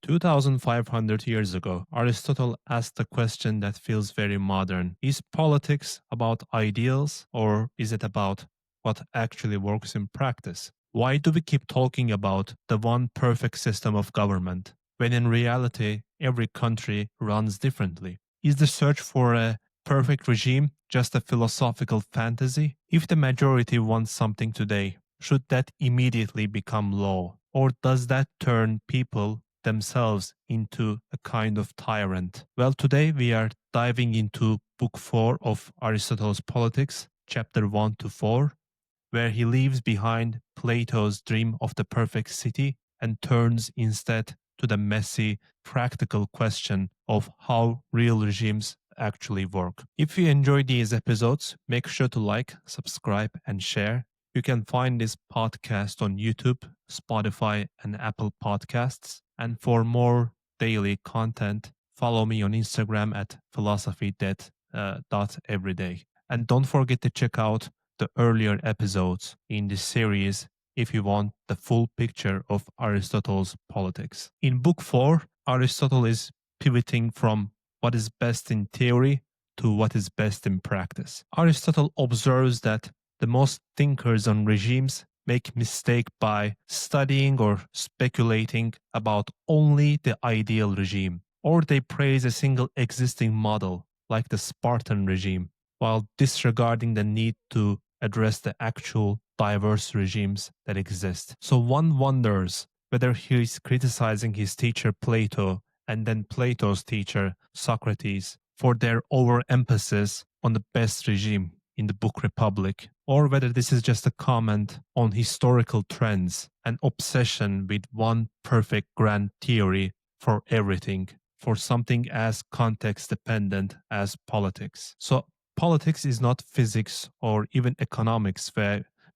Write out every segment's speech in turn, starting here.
2,500 years ago, Aristotle asked a question that feels very modern. Is politics about ideals or is it about what actually works in practice? Why do we keep talking about the one perfect system of government when in reality every country runs differently? Is the search for a perfect regime just a philosophical fantasy? If the majority wants something today, should that immediately become law? Or does that turn people themselves into a kind of tyrant? Well, today we are diving into Book 4 of Aristotle's Politics, chapter 1 to 4, where he leaves behind Plato's dream of the perfect city and turns instead to the messy, practical question of how real regimes actually work. If you enjoy these episodes, make sure to like, subscribe, and share. You can find this podcast on YouTube, Spotify, and Apple Podcasts. And for more daily content, follow me on Instagram at philosophy.everyday. And don't forget to check out the earlier episodes in this series if you want the full picture of Aristotle's politics. In Book 4, Aristotle is pivoting from what is best in theory to what is best in practice. Aristotle observes that the most thinkers on regimes make mistake by studying or speculating about only the ideal regime, or they praise a single existing model like the Spartan regime, while disregarding the need to address the actual diverse regimes that exist. So one wonders whether he is criticizing his teacher Plato and then Plato's teacher Socrates for their overemphasis on the best regime in the book Republic, or whether this is just a comment on historical trends and obsession with one perfect grand theory for everything, for something as context dependent as politics. So politics is not physics or even economics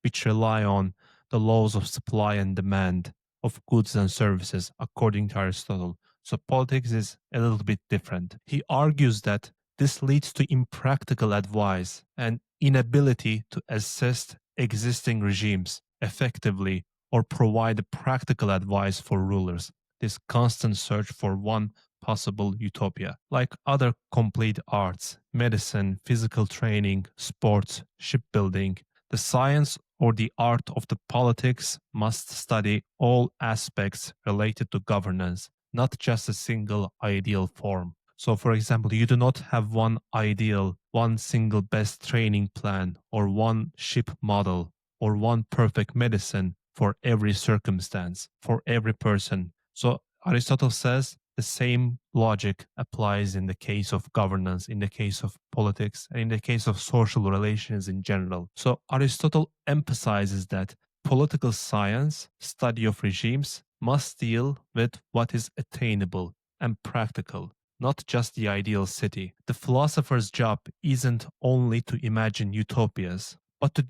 which rely on the laws of supply and demand of goods and services, according to Aristotle. So politics is a little bit different. He argues that this leads to impractical advice and inability to assess existing regimes effectively or provide practical advice for rulers. This constant search for one possible utopia. Like other complete arts, medicine, physical training, sports, shipbuilding, the science or the art of the politics must study all aspects related to governance, not just a single ideal form. So, for example, you do not have one ideal, one single best training plan, or one ship model, or one perfect medicine for every circumstance, for every person. So, Aristotle says the same logic applies in the case of governance, in the case of politics, and in the case of social relations in general. So, Aristotle emphasizes that political science, study of regimes, must deal with what is attainable and practical, not just the ideal city. The philosopher's job isn't only to imagine utopias, but to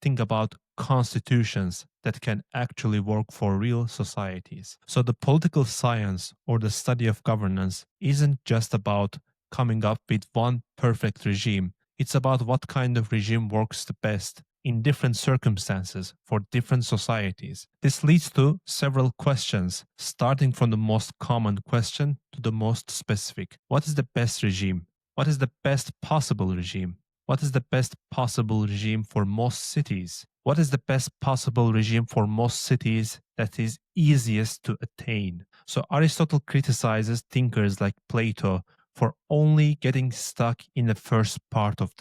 think about constitutions that can actually work for real societies. So the political science or the study of governance isn't just about coming up with one perfect regime. It's about what kind of regime works the best in different circumstances for different societies. This leads to several questions, starting from the most common question to the most specific. What is the best regime? What is the best possible regime? What is the best possible regime for most cities? What is the best possible regime for most cities that is easiest to attain? So Aristotle criticizes thinkers like Plato for only getting stuck in the first part of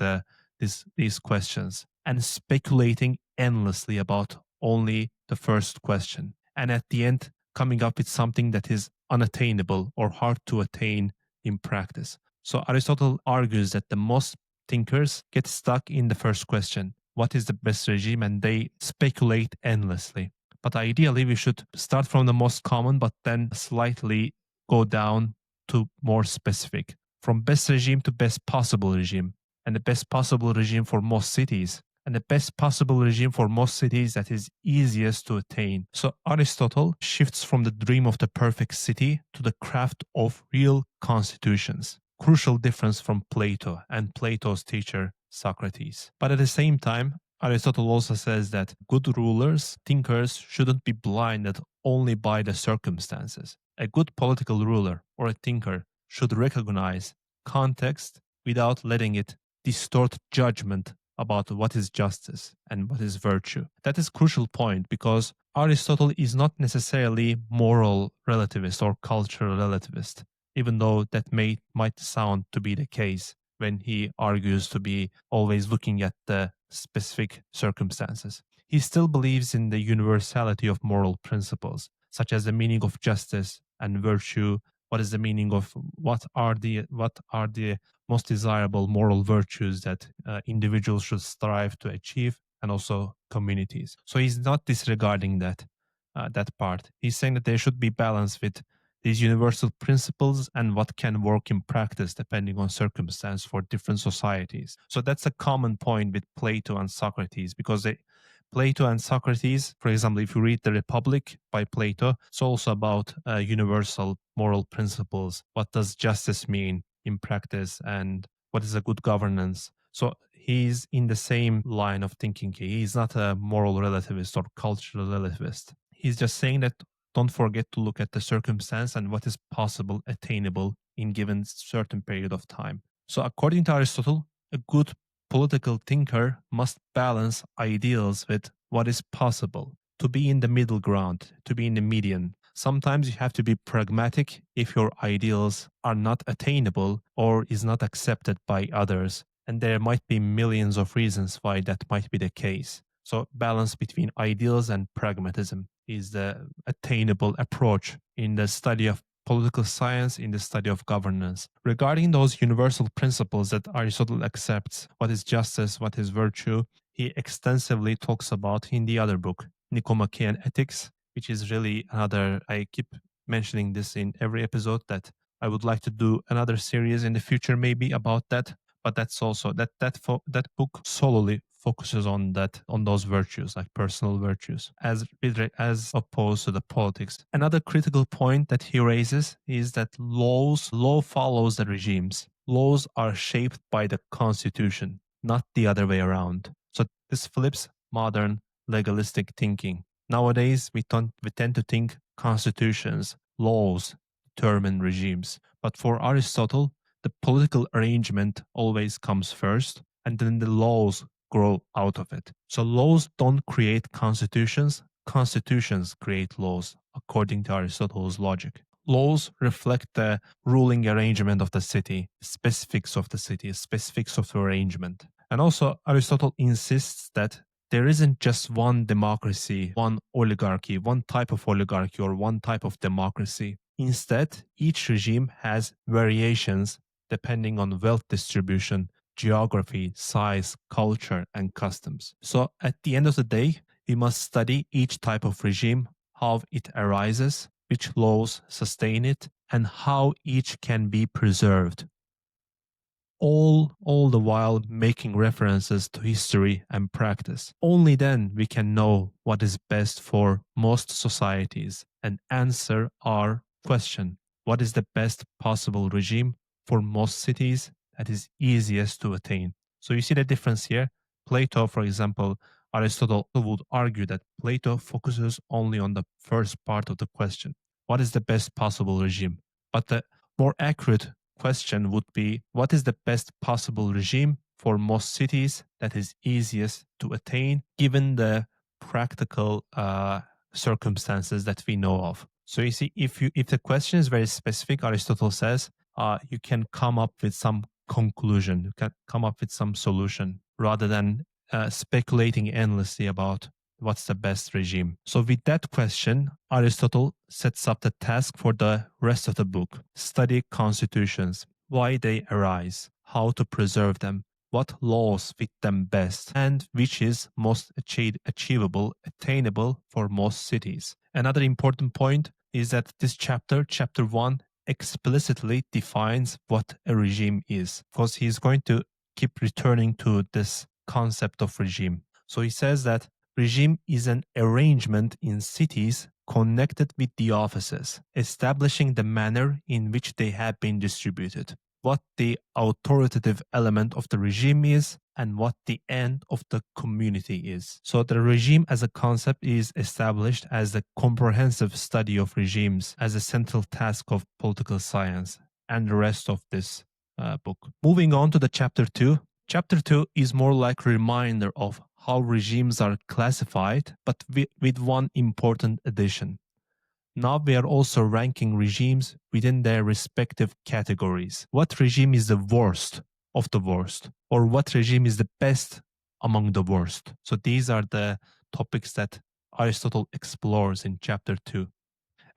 these questions and speculating endlessly about only the first question. And at the end, coming up with something that is unattainable or hard to attain in practice. So Aristotle argues that the most thinkers get stuck in the first question, what is the best regime? And they speculate endlessly. But ideally, we should start from the most common, but then slightly go down to more specific. From best regime to best possible regime. And the best possible regime for most cities. And the best possible regime for most cities that is easiest to attain. So Aristotle shifts from the dream of the perfect city to the craft of real constitutions. Crucial difference from Plato and Plato's teacher Socrates. But at the same time, Aristotle also says that good rulers, thinkers, shouldn't be blind only by the circumstances. A good political ruler or a thinker should recognize context without letting it distort judgment about what is justice and what is virtue. That is a crucial point because Aristotle is not necessarily moral relativist or cultural relativist, even though that might sound to be the case when he argues to be always looking at the specific circumstances. He still believes in the universality of moral principles, such as the meaning of justice and virtue. What is the meaning of what are the most desirable moral virtues that individuals should strive to achieve, and also communities. So he's not disregarding that part. He's saying that there should be balance with these universal principles and what can work in practice depending on circumstance for different societies. So that's a common point with Plato and Socrates because Plato and Socrates, for example, if you read The Republic by Plato, it's also about universal moral principles. What does justice mean in practice and what is a good governance? So he's in the same line of thinking. He's not a moral relativist or cultural relativist. He's just saying that don't forget to look at the circumstance and what is possible, attainable in given certain period of time. So according to Aristotle, a good political thinker must balance ideals with what is possible, to be in the middle ground, to be in the median. Sometimes you have to be pragmatic if your ideals are not attainable or is not accepted by others. And there might be millions of reasons why that might be the case. So balance between ideals and pragmatism is the attainable approach in the study of political science, in the study of governance. Regarding those universal principles that Aristotle accepts, what is justice, what is virtue, he extensively talks about in the other book, Nicomachean Ethics, which is really another, I keep mentioning this in every episode, that I would like to do another series in the future maybe about that. But that's also that book solely focuses on those virtues, like personal virtues, as opposed to the politics. Another critical point that he raises is that law follows the regimes. Laws are shaped by the constitution, not the other way around. So this flips modern legalistic thinking. Nowadays, we tend to think constitutions, laws determine regimes. But for Aristotle, the political arrangement always comes first, and then the laws grow out of it. So laws don't create constitutions, constitutions create laws, according to Aristotle's logic. Laws reflect the ruling arrangement of the city, specifics of the city, specifics of the arrangement. And also, Aristotle insists that there isn't just one democracy, one oligarchy, one type of oligarchy, or one type of democracy. Instead, each regime has variations depending on wealth distribution, geography, size, culture, and customs. So at the end of the day, we must study each type of regime, how it arises, which laws sustain it, and how each can be preserved. All the while making references to history and practice. Only then we can know what is best for most societies and answer our question: what is the best possible regime for most cities that is easiest to attain? So you see the difference here. Plato, for example, Aristotle would argue that Plato focuses only on the first part of the question: what is the best possible regime? But the more accurate question would be, what is the best possible regime for most cities that is easiest to attain given the practical circumstances that we know of? So you see, if the question is very specific, Aristotle says you can come up with some conclusion, you can come up with some solution rather than speculating endlessly about what's the best regime. So with that question, Aristotle sets up the task for the rest of the book. Study constitutions, why they arise, how to preserve them, what laws fit them best, and which is most achievable, attainable for most cities. Another important point is that this chapter 1, explicitly defines what a regime is, because he's going to keep returning to this concept of regime. So he says that regime is an arrangement in cities connected with the offices, establishing the manner in which they have been distributed. what the authoritative element of the regime is, and what the end of the community is. So the regime as a concept is established as the comprehensive study of regimes as a central task of political science and the rest of this book. Moving on to the chapter 2. Chapter 2 is more like a reminder of how regimes are classified, but with one important addition. Now we are also ranking regimes within their respective categories. What regime is the worst of the worst? Or what regime is the best among the worst? So these are the topics that Aristotle explores in chapter 2.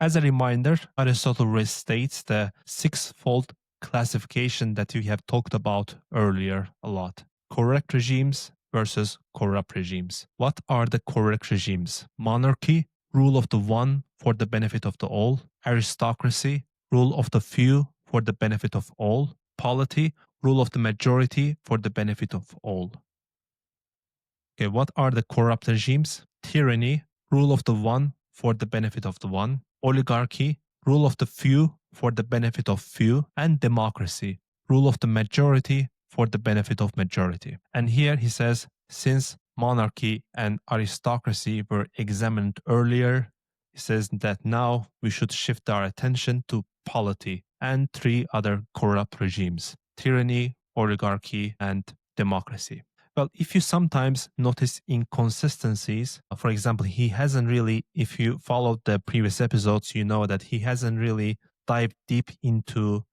As a reminder, Aristotle restates the six-fold classification that we have talked about earlier a lot. Correct regimes versus corrupt regimes. What are the correct regimes? Monarchy, rule of the one for the benefit of the all. Aristocracy, rule of the few for the benefit of all. Polity, rule of the majority for the benefit of all. Okay, what are the corrupt regimes? Tyranny, rule of the one for the benefit of the one. Oligarchy, rule of the few for the benefit of few. And democracy, rule of the majority for the benefit of majority. And here he says, since monarchy and aristocracy were examined earlier, he says that now we should shift our attention to polity and three other corrupt regimes: tyranny, oligarchy, and democracy. Well, if you sometimes notice inconsistencies, for example, he hasn't really, if you followed the previous episodes, you know that he hasn't really dived deep into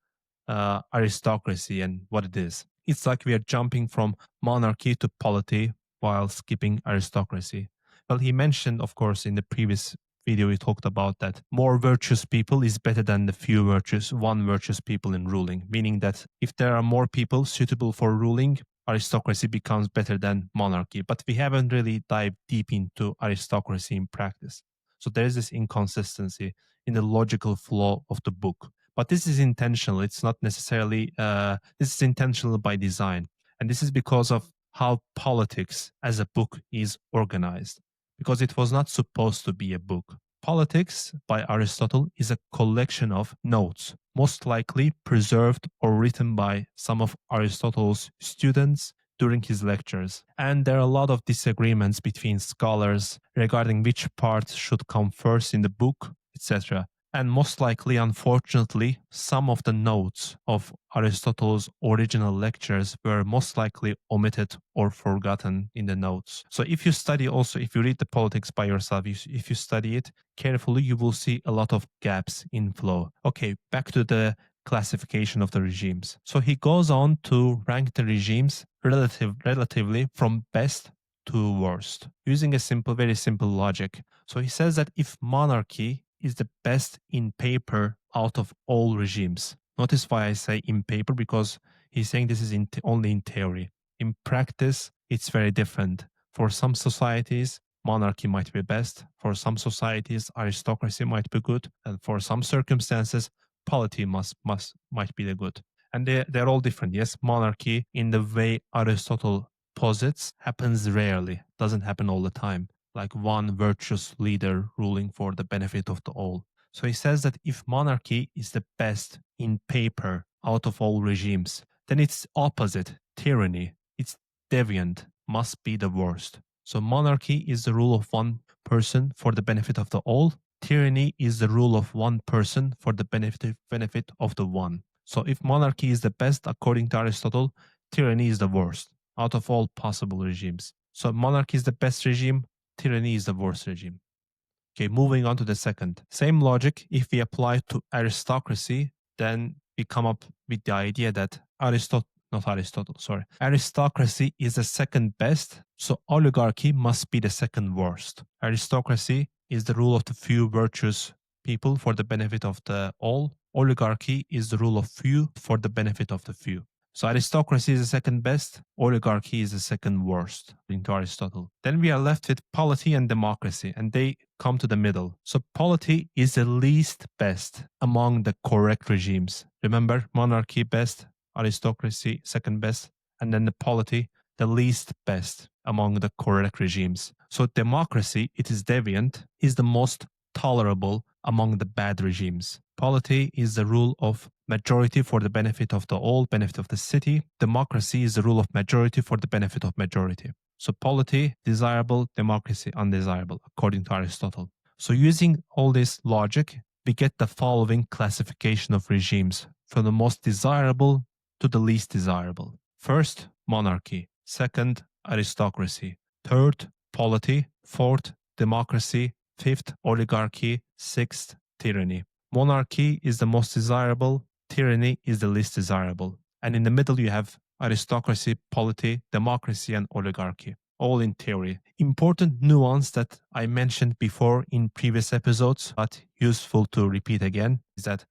aristocracy and what it is. It's like we are jumping from monarchy to polity while skipping aristocracy. Well, he mentioned, of course, in the previous video, we talked about that more virtuous people is better than the few virtuous, one virtuous people in ruling, meaning that if there are more people suitable for ruling, aristocracy becomes better than monarchy. But we haven't really dived deep into aristocracy in practice. So there is this inconsistency in the logical flow of the book. But this is intentional. It's not necessarily, this is intentional by design. And this is because of how politics as a book is organized, because it was not supposed to be a book. Politics by Aristotle is a collection of notes, most likely preserved or written by some of Aristotle's students during his lectures. And there are a lot of disagreements between scholars regarding which part should come first in the book, etc. And most likely, unfortunately, some of the notes of Aristotle's original lectures were most likely omitted or forgotten in the notes. So if you study also, if you read the politics by yourself, if you study it carefully, you will see a lot of gaps in flow. Okay, back to the classification of the regimes. So he goes on to rank the regimes relatively from best to worst, using a very simple logic. So he says that if monarchy is the best in paper out of all regimes. Notice why I say in paper, because he's saying this is only in theory. In practice, it's very different. For some societies, monarchy might be best. For some societies, aristocracy might be good. And for some circumstances, polity might be the good. And they're all different. Yes, monarchy, in the way Aristotle posits, happens rarely, doesn't happen all the time, like one virtuous leader ruling for the benefit of the all. So he says that if monarchy is the best in paper out of all regimes, then its opposite, tyranny, it's deviant, must be the worst. So monarchy is the rule of one person for the benefit of the all. Tyranny is the rule of one person for the benefit of the one. So if monarchy is the best according to Aristotle, tyranny is the worst out of all possible regimes. So monarchy is the best regime, tyranny is the worst regime. Okay, moving on to the second. Same logic, if we apply to aristocracy, then we come up with the idea that aristocracy is the second best, so oligarchy must be the second worst. Aristocracy is the rule of the few virtuous people for the benefit of the all. Oligarchy is the rule of few for the benefit of the few. So aristocracy is the second best, oligarchy is the second worst, according to Aristotle. Then we are left with polity and democracy, and they come to the middle. So polity is the least best among the correct regimes. Remember, monarchy best, aristocracy second best, and then the polity, the least best among the correct regimes. So democracy, it is deviant, is the most tolerable among the bad regimes. Polity is the rule of majority for the benefit of the all, benefit of the city. Democracy is the rule of majority for the benefit of majority. So polity, desirable, democracy, undesirable, according to Aristotle. So using all this logic, we get the following classification of regimes from the most desirable to the least desirable. First, monarchy. Second, aristocracy. Third, polity. Fourth, democracy. Fifth, oligarchy. Sixth, tyranny. Monarchy is the most desirable, tyranny is the least desirable. And in the middle, you have aristocracy, polity, democracy, and oligarchy, all in theory. Important nuance that I mentioned before in previous episodes, but useful to repeat again, is that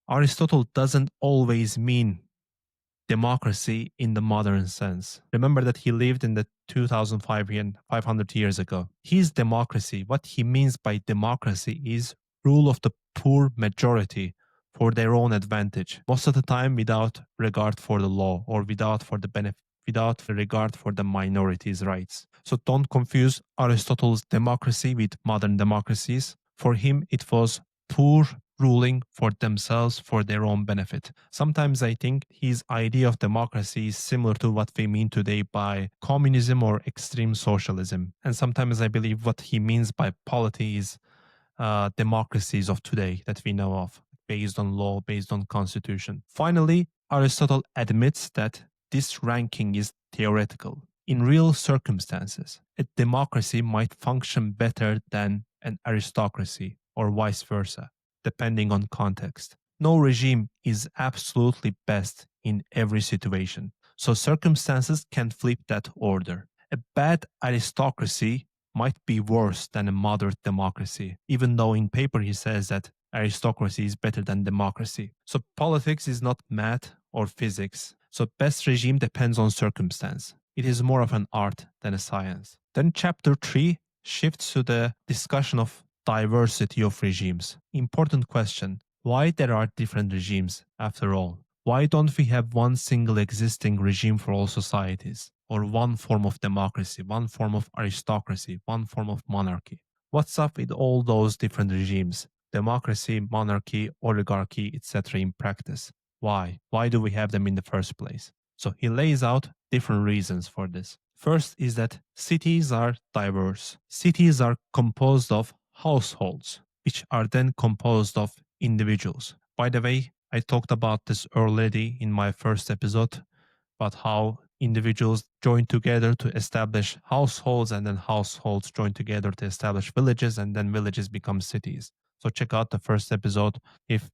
Aristotle doesn't always mean democracy in the modern sense. Remember that he lived in the 2500 years ago. His democracy, what he means by democracy is rule of the poor majority for their own advantage, most of the time without regard for the law or without regard for the minorities' rights. So don't confuse Aristotle's democracy with modern democracies. For him, it was poor ruling for themselves for their own benefit. Sometimes I think his idea of democracy is similar to what we mean today by communism or extreme socialism. And sometimes I believe what he means by polity is democracies of today that we know of, based on law, based on constitution. Finally, Aristotle admits that this ranking is theoretical. In real circumstances, a democracy might function better than an aristocracy or vice versa, depending on context. No regime is absolutely best in every situation, so circumstances can flip that order. A bad aristocracy might be worse than a moderate democracy, even though in paper he says that aristocracy is better than democracy. So politics is not math or physics. So best regime depends on circumstance. It is more of an art than a science. Then chapter 3 shifts to the discussion of diversity of regimes. Important question. Why there are different regimes after all? Why don't we have one single existing regime for all societies? Or one form of democracy, one form of aristocracy, one form of monarchy? What's up with all those different regimes? Democracy, monarchy, oligarchy, etc. in practice. Why? Why do we have them in the first place? So he lays out different reasons for this. First is that cities are diverse. Cities are composed of households, which are then composed of individuals. By the way, I talked about this already in my first episode, about how individuals join together to establish households, and then households join together to establish villages, and then villages become cities. So check out the first episode if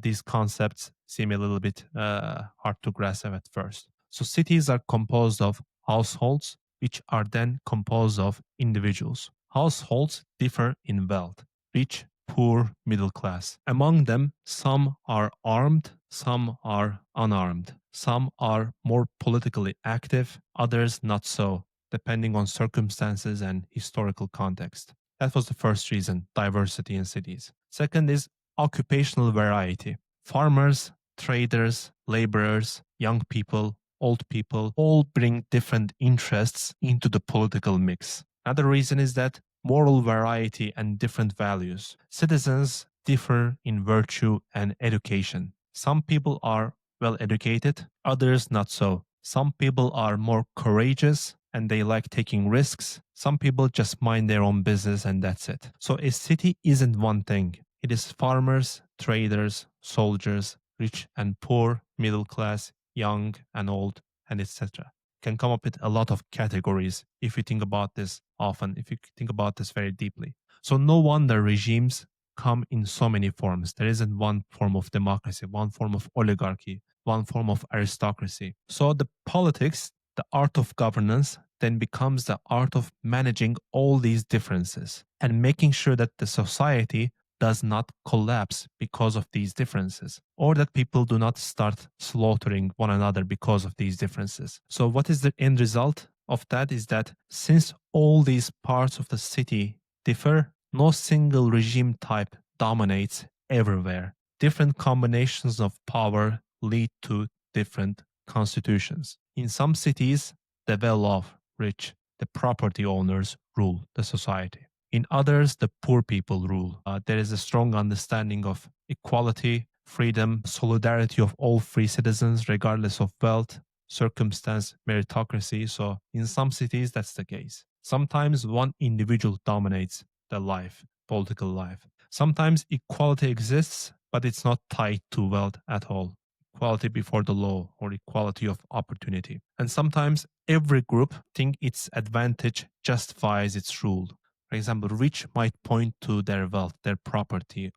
these concepts seem a little bit hard to grasp at first. So cities are composed of households, which are then composed of individuals. Households differ in wealth: rich, poor, middle class. Among them, some are armed, some are unarmed. Some are more politically active, others not so, depending on circumstances and historical context. That was the first reason, diversity in cities. Second is occupational variety. Farmers, traders, laborers, young people, old people all bring different interests into the political mix. Another reason is that moral variety and different values. Citizens differ in virtue and education. Some people are well educated, others not so. Some people are more courageous and they like taking risks. Some people just mind their own business and that's it. So a city isn't one thing. It is farmers, traders, soldiers, rich and poor, middle class, young and old, and etc. Can come up with a lot of categories if you think about this often, if you think about this very deeply. So no wonder regimes come in so many forms. There isn't one form of democracy, one form of oligarchy, one form of aristocracy. So the politics, the art of governance, then becomes the art of managing all these differences and making sure that the society does not collapse because of these differences, or that people do not start slaughtering one another because of these differences. So what is the end result of that is that since all these parts of the city differ, no single regime type dominates everywhere. Different combinations of power lead to different constitutions. In some cities, the well-off, rich, the property owners rule the society. In others, the poor people rule. There is a strong understanding of equality, freedom, solidarity of all free citizens, regardless of wealth, circumstance, meritocracy. So, in some cities, that's the case. Sometimes one individual dominates the life, political life. Sometimes equality exists, but it's not tied to wealth at all. Equality before the law or equality of opportunity. And sometimes every group think its advantage justifies its rule. For example, rich might point to their wealth, their property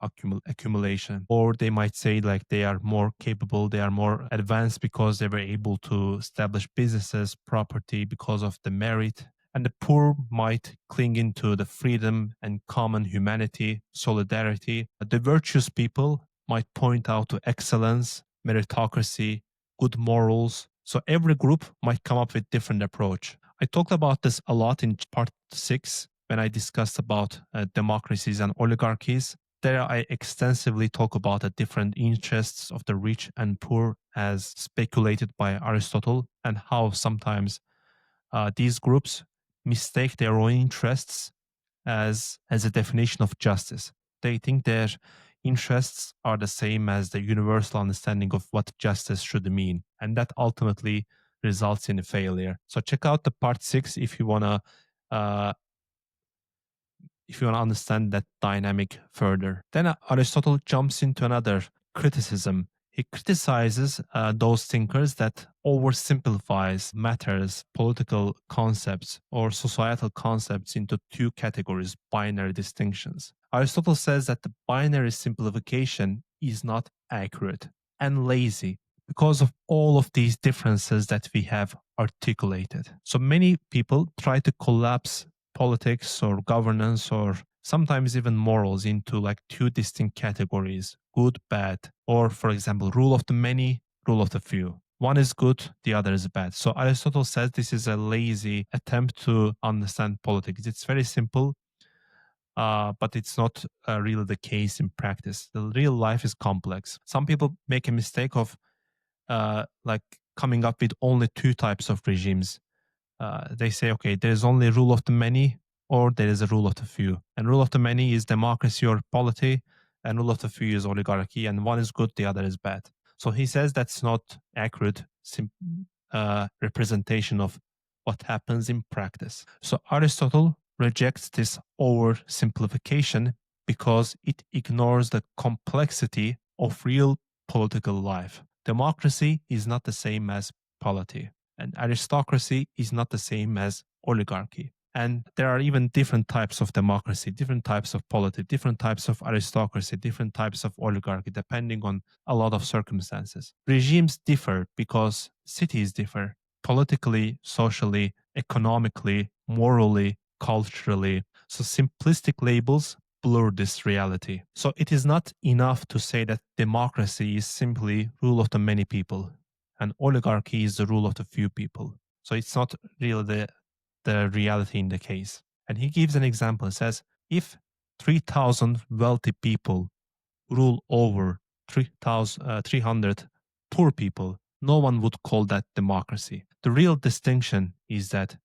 accumulation, or they might say like they are more capable, they are more advanced because they were able to establish businesses, property because of the merit. And the poor might cling into the freedom and common humanity, solidarity. The virtuous people might point out to excellence, meritocracy, good morals. So every group might come up with different approach. I talked about this a lot in part 6 when I discussed about democracies and oligarchies. There I extensively talk about the different interests of the rich and poor as speculated by Aristotle, and how sometimes these groups mistake their own interests as a definition of justice. They think their interests are the same as the universal understanding of what justice should mean, and that ultimately results in a failure. So check out the part 6 uh, if you want to understand that dynamic further. Then Aristotle jumps into another criticism. He criticizes those thinkers that oversimplifies matters, political concepts, or societal concepts into two categories, binary distinctions. Aristotle says that the binary simplification is not accurate and lazy because of all of these differences that we have articulated. So many people try to collapse politics or governance or sometimes even morals into like two distinct categories, good, bad, or for example, rule of the many, rule of the few. One is good, the other is bad. So Aristotle says this is a lazy attempt to understand politics. It's very simple, but it's not really the case in practice. The real life is complex. Some people make a mistake of like coming up with only two types of regimes. They say, okay, there's only rule of the many or there is a rule of the few. And rule of the many is democracy or polity, and rule of the few is oligarchy, and one is good, the other is bad. So he says that's not accurate representation of what happens in practice. So Aristotle rejects this oversimplification because it ignores the complexity of real political life. Democracy is not the same as polity, and aristocracy is not the same as oligarchy. And there are even different types of democracy, different types of polity, different types of aristocracy, different types of oligarchy, depending on a lot of circumstances. Regimes differ because cities differ politically, socially, economically, morally, culturally. So simplistic labels blur this reality. So it is not enough to say that democracy is simply rule of the many people and oligarchy is the rule of the few people. So it's not really the reality in the case. And he gives an example. He says, if 3,000 wealthy people rule over 300 poor people, no one would call that democracy. The real distinction is that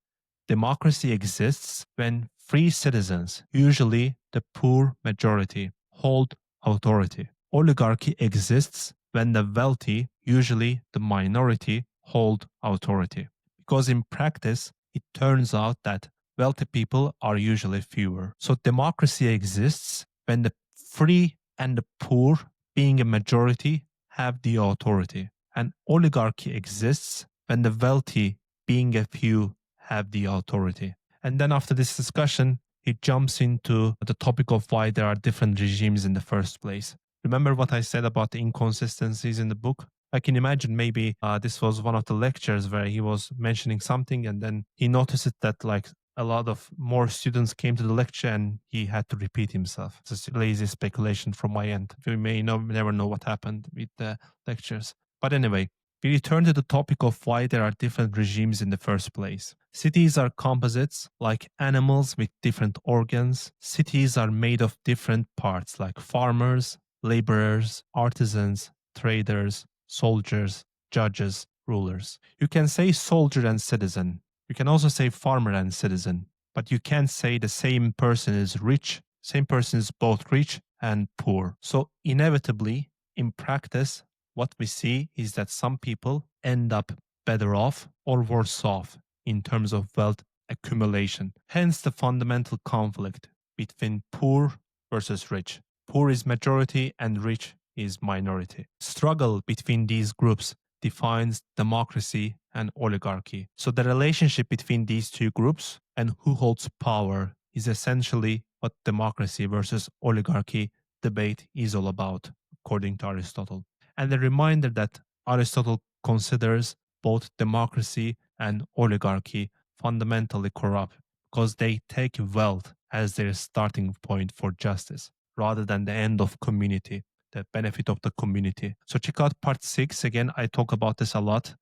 democracy exists when free citizens, usually the poor majority, hold authority. Oligarchy exists when the wealthy, usually the minority, hold authority. Because in practice, it turns out that wealthy people are usually fewer. So democracy exists when the free and the poor, being a majority, have the authority. And oligarchy exists when the wealthy, being a few, have the authority. And then after this discussion, it jumps into the topic of why there are different regimes in the first place. Remember what I said about the inconsistencies in the book? I can imagine maybe this was one of the lectures where he was mentioning something and then he noticed that like a lot of more students came to the lecture and he had to repeat himself. It's a lazy speculation from my end. We may never know what happened with the lectures. But anyway, we return to the topic of why there are different regimes in the first place. Cities are composites, like animals with different organs. Cities are made of different parts, like farmers, laborers, artisans, traders, soldiers, judges, rulers. You can say soldier and citizen. You can also say farmer and citizen. but you can't say the same person is rich, same person is both rich and poor. So inevitably, in practice, what we see is that some people end up better off or worse off in terms of wealth accumulation. Hence the fundamental conflict between poor versus rich. Poor is majority and rich is minority. Struggle between these groups defines democracy and oligarchy. So the relationship between these two groups and who holds power is essentially what democracy versus oligarchy debate is all about, according to Aristotle. And a reminder that Aristotle considers both democracy and oligarchy fundamentally corrupt because they take wealth as their starting point for justice rather than the end of community, the benefit of the community. So check out part 6. Again, I talk about this a lot,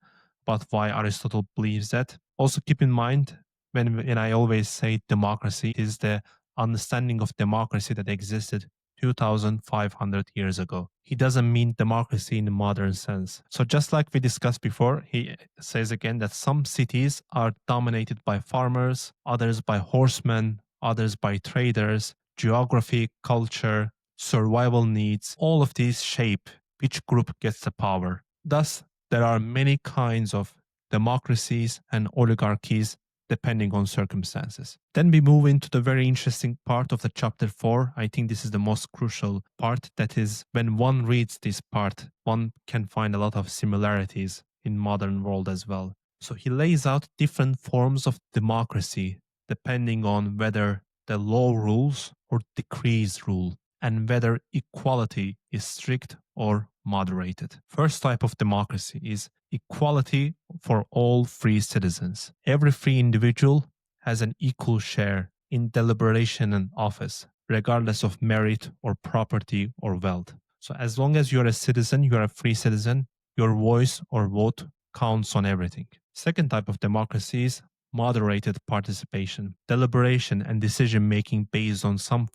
about why Aristotle believes that. Also keep in mind, when I always say democracy, is the understanding of democracy that existed 2,500 years ago. He doesn't mean democracy in the modern sense. So just like we discussed before, he says again that some cities are dominated by farmers, others by horsemen, others by traders. Geography, culture, survival needs, all of these shape which group gets the power. Thus, there are many kinds of democracies and oligarchies depending on circumstances. Then we move into the very interesting part of the chapter 4. I think this is the most crucial part. That is, when one reads this part, one can find a lot of similarities in modern world as well. So he lays out different forms of democracy depending on whether the law rules or decrees rule, and whether equality is strict or moderated. First type of democracy is equality for all free citizens. Every free individual has an equal share in deliberation and office, regardless of merit or property or wealth. So as long as you're a citizen, you're a free citizen, your voice or vote counts on everything. Second type of democracy is moderated participation, deliberation and decision making based on some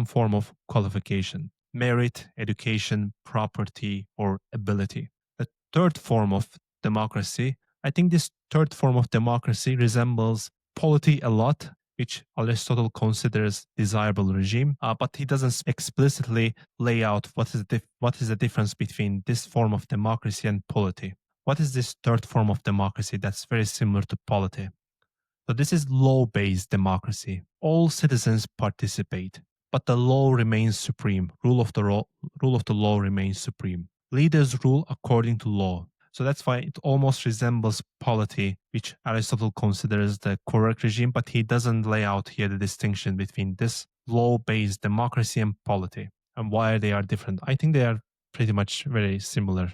form of qualification, merit, education, property, or ability. The third form of democracy, I think this third form of democracy resembles polity a lot, which Aristotle considers desirable regime, but he doesn't explicitly lay out what is the difference between this form of democracy and polity. What is this third form of democracy that's very similar to polity? So this is law-based democracy. All citizens participate, but the law remains supreme. Rule of the law remains supreme. Leaders rule according to law. So that's why it almost resembles polity, which Aristotle considers the correct regime, but he doesn't lay out here the distinction between this law-based democracy and polity and why they are different. I think they are pretty much very similar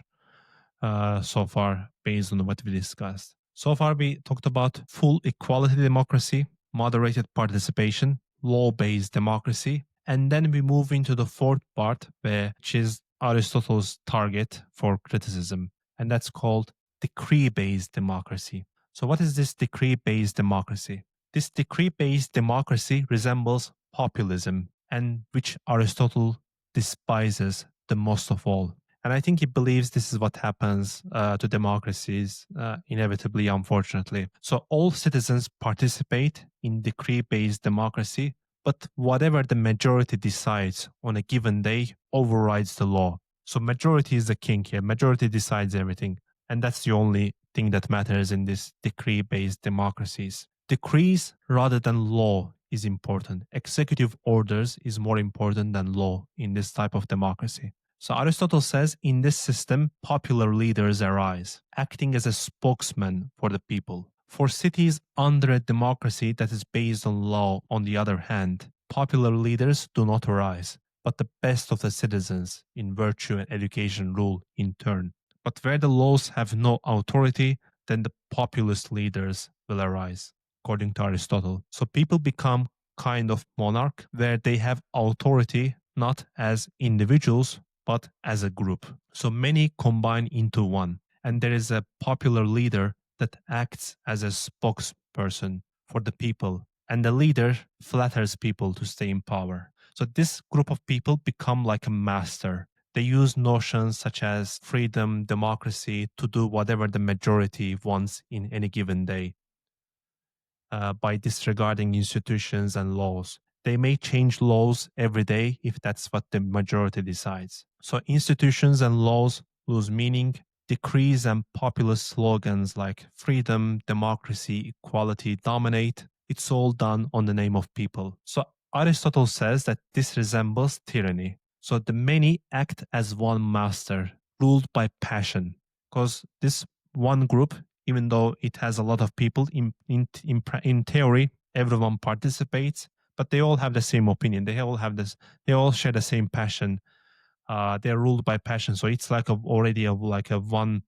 so far based on what we discussed. So far, we talked about full equality democracy, moderated participation, law-based democracy, and then we move into the fourth part, which is Aristotle's target for criticism, and that's called decree-based democracy. So what is this decree-based democracy? This decree-based democracy resembles populism, and which Aristotle despises the most of all. And I think he believes this is what happens to democracies, inevitably, unfortunately. So all citizens participate in decree-based democracy, but whatever the majority decides on a given day overrides the law. So majority is the king here. Majority decides everything. And that's the only thing that matters in this decree-based democracies. Decrees rather than law is important. Executive orders is more important than law in this type of democracy. So Aristotle says in this system, popular leaders arise, acting as a spokesman for the people. For cities under a democracy that is based on law, on the other hand, popular leaders do not arise, but the best of the citizens in virtue and education rule in turn. But where the laws have no authority, then the populist leaders will arise, according to Aristotle. So people become kind of monarch where they have authority not as individuals, but as a group. So many combine into one, and there is a popular leader that acts as a spokesperson for the people, and the leader flatters people to stay in power. So this group of people become like a master. They use notions such as freedom, democracy to do whatever the majority wants in any given day. by disregarding institutions and laws. They may change laws every day if that's what the majority decides. So institutions and laws lose meaning. Decrees and populist slogans like freedom, democracy, equality dominate. It's all done on the name of people. So Aristotle says that this resembles tyranny. So the many act as one master, ruled by passion. Because this one group, even though it has a lot of people, in theory, everyone participates, but they all have the same opinion. They all have this. They all share the same passion. They're ruled by passion, so it's like already like a one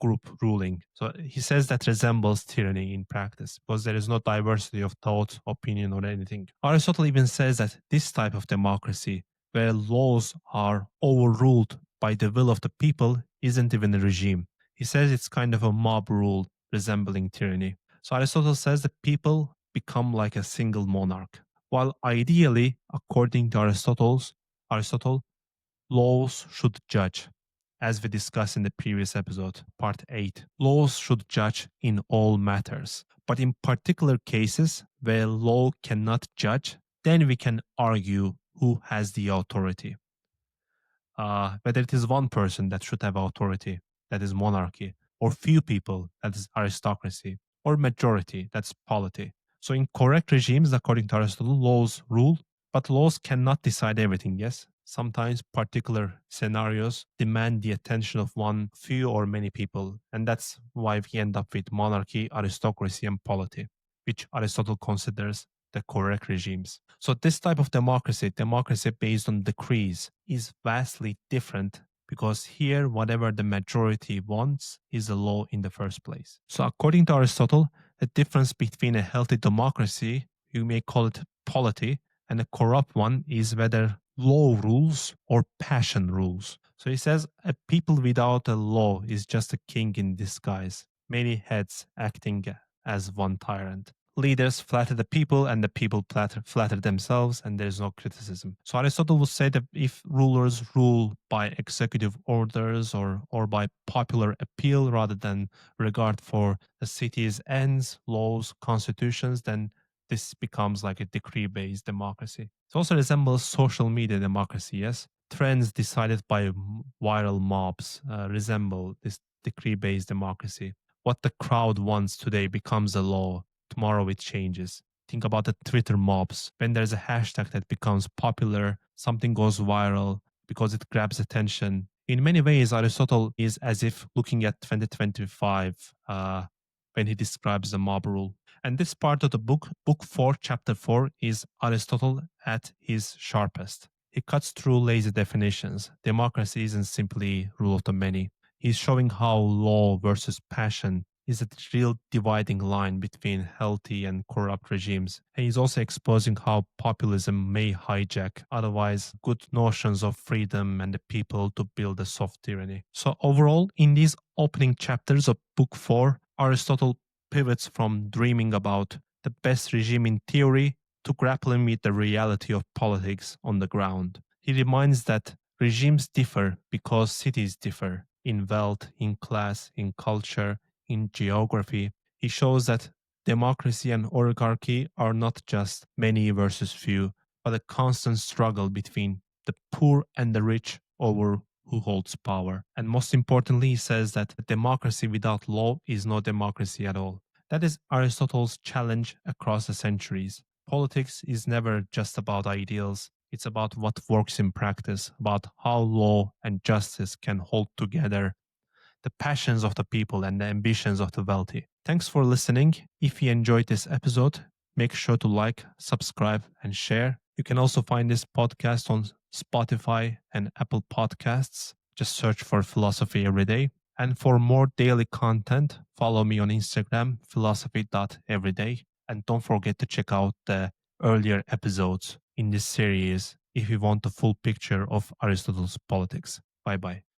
group ruling. So he says that resembles tyranny in practice because there is no diversity of thought, opinion, or anything. Aristotle even says that this type of democracy, where laws are overruled by the will of the people, isn't even a regime. He says it's kind of a mob rule resembling tyranny. So Aristotle says that people become like a single monarch. While ideally, according to Aristotle, laws should judge. As we discussed in the previous episode, part 8, laws should judge in all matters. But in particular cases where law cannot judge, then we can argue who has the authority. Whether it is one person that should have authority, that is monarchy, or few people, that is aristocracy, or majority, that's polity. So in correct regimes, according to Aristotle, laws rule, but laws cannot decide everything, yes? Sometimes particular scenarios demand the attention of one, few, or many people. And that's why we end up with monarchy, aristocracy, and polity, which Aristotle considers the correct regimes. So this type of democracy based on decrees, is vastly different because here whatever the majority wants is a law in the first place. So according to Aristotle, the difference between a healthy democracy, you may call it polity, and a corrupt one is whether law rules or passion rules. So he says a people without a law is just a king in disguise, many heads acting as one tyrant. Leaders flatter the people and the people flatter themselves, and there's no criticism. So Aristotle would say that if rulers rule by executive orders or by popular appeal rather than regard for the city's ends, laws, constitutions, then this becomes like a decree-based democracy. It also resembles social media democracy, yes? Trends decided by viral mobs resemble this decree-based democracy. What the crowd wants today becomes a law. Tomorrow it changes. Think about the Twitter mobs. When there's a hashtag that becomes popular, something goes viral because it grabs attention. In many ways, Aristotle is as if looking at 2025 when he describes the mob rule. And this part of the book, book 4, chapter 4, is Aristotle at his sharpest. He cuts through lazy definitions. Democracy isn't simply rule of the many. He's showing how law versus passion is a real dividing line between healthy and corrupt regimes. And he's also exposing how populism may hijack otherwise good notions of freedom and the people to build a soft tyranny. So overall, in these opening chapters of Book 4, Aristotle pivots from dreaming about the best regime in theory to grappling with the reality of politics on the ground. He reminds that regimes differ because cities differ in wealth, in class, in culture, in geography. He shows that democracy and oligarchy are not just many versus few, but a constant struggle between the poor and the rich over who holds power. And most importantly, he says that democracy without law is no democracy at all. That is Aristotle's challenge across the centuries. Politics is never just about ideals. It's about what works in practice, about how law and justice can hold together the passions of the people and the ambitions of the wealthy. Thanks for listening. If you enjoyed this episode, make sure to like, subscribe, and share. You can also find this podcast on Spotify and Apple Podcasts. Just search for Philosophy Every Day. And for more daily content, follow me on Instagram, philosophy.everyday. And don't forget to check out the earlier episodes in this series if you want the full picture of Aristotle's politics. Bye bye.